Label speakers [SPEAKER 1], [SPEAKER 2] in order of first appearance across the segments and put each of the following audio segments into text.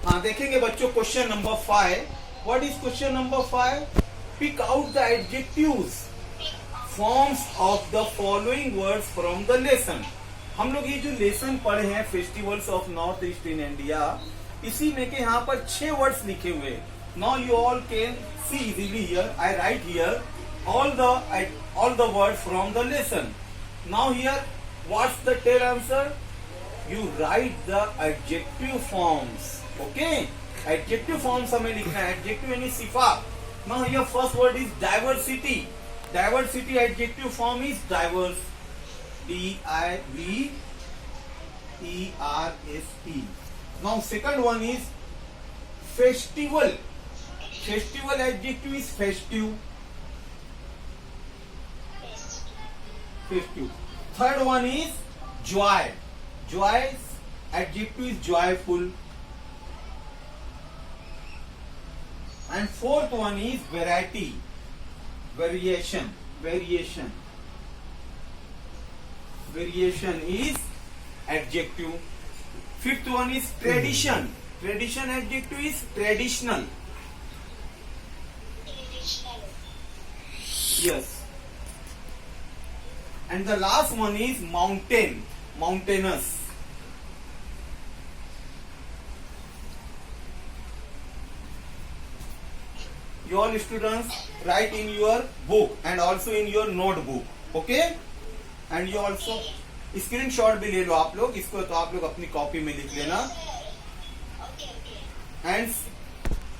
[SPEAKER 1] हाँ देखेंगे बच्चों question number 5। What is question number 5? Pick out the adjectives forms of the following words from the lesson. हम लोग ये जो लेसन पढ़े हैं festivals of north east in India, इसी में के यहाँ पर 6 वर्ड्स लिखे हुए हैं। Now you all can see easily here, I right here all the words from the lesson. Now here, what's the tail answer? You write the adjective forms. Okay? Adjective forms हमें लिखना है, adjective यानी सिफात। Now here first word is diversity. Diversity adjective form is diverse. D-I-V-E-R-S-E. Now second one is festival. Festival adjective is festive. Festive. Third one is joy. Joy adjective is joyful. And fourth one is variety. Variation. Variation. Variation is adjective. Fifth one is tradition. Tradition adjective is traditional. Yes. And the last one is mountain. Mountainous. You all students write in your book and also in your notebook. Okay? And you also screenshot भी ले लो आप लोग, इसको तो आप लोग अपनी copy में लिख लेना। And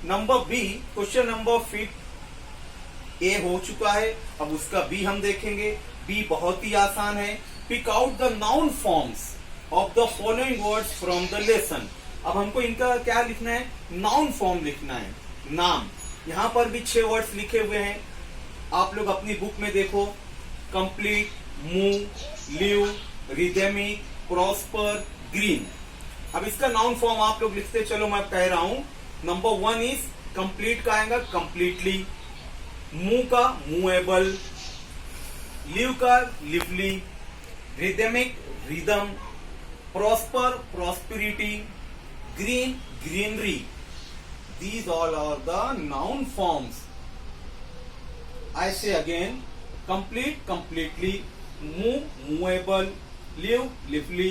[SPEAKER 1] number B, question number 5 A हो चुका है, अब उसका बी हम देखेंगे। बी बहुत ही आसान है। Pick out the noun forms of the following words from the lesson. अब हमको इनका क्या लिखना है? नाउन फॉर्म लिखना है, नाम। यहाँ पर भी 6 वर्ड्स लिखे हुए हैं, आप लोग अपनी बुक में देखो। Complete, move, live, rhythmic, prosper, green. अब इसका नाउन फॉर्म आप लोग लिखते चलो, मैं कह रहा हूं। नंबर 1 इज कंप्लीट का आएगा कंप्लीटली, मूव का मूवेबल, लिव का lively, rhythmic rhythm, prosper prosperity, green greenery. These all are the noun forms. I say again, complete completely, move movable, live lively,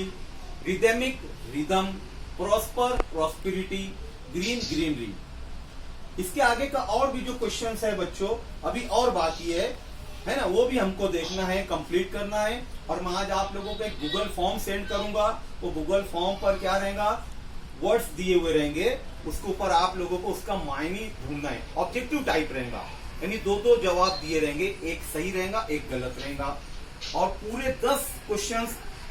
[SPEAKER 1] rhythmic rhythm, prosper prosperity, green greenery. इसके आगे का और भी जो questions है बच्चों, अभी और बाकी है ना, वो भी हमको देखना है, कंप्लीट करना है। और मैं आज आप लोगों को एक गूगल फॉर्म सेंड करूंगा। वो गूगल फॉर्म पर क्या रहेगा, वर्ड्स दिए हुए रहेंगे, उसके ऊपर आप लोगों को उसका मायने ढूंढना है। ऑब्जेक्टिव टाइप रहेगा, यानी 2 जवाब दिए रहेंगे, एक सही रहेगा एक गलत रहेगा। और पूरे 10 क्वेश्चंस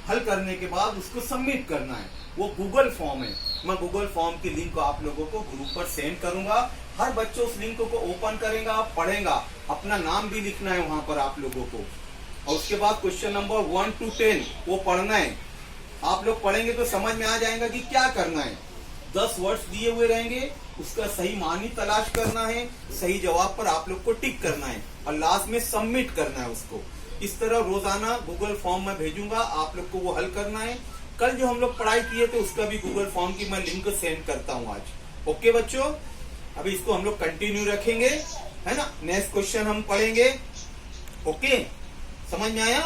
[SPEAKER 1] हल करने के बाद उसको सबमिट करना है। वो गूगल फॉर्म है, मैं गूगल फॉर्म की लिंक आप लोगों को ग्रुप पर सेंड करूंगा। हर बच्चा उस लिंक को ओपन करेगा, पढ़ेगा, अपना नाम भी लिखना है वहां पर आप लोगों को। और उसके बाद क्वेश्चन नंबर 1 to 10 वो पढ़ना है। आप लोग पढ़ेंगे तो समझ में आ जाएगा कि क्या करना है। 10 वर्ड्स दिए हुए रहेंगे, उसका सही मानी तलाश करना है, सही जवाब पर आप लोग को टिक करना है और लास्ट में सबमिट करना है उसको। इस तरह रोजाना गूगल फॉर्म में भेजूंगा, आप लोग को वो हल करना है। कल जो हम लोग पढ़ाई किए थे उसका भी गूगल फॉर्म की मैं लिंक सेंड करता हूँ आज। ओके बच्चों, अभी इसको हम लोग कंटिन्यू रखेंगे, है ना। नेक्स्ट क्वेश्चन हम पढ़ेंगे। ओके, समझ में आया?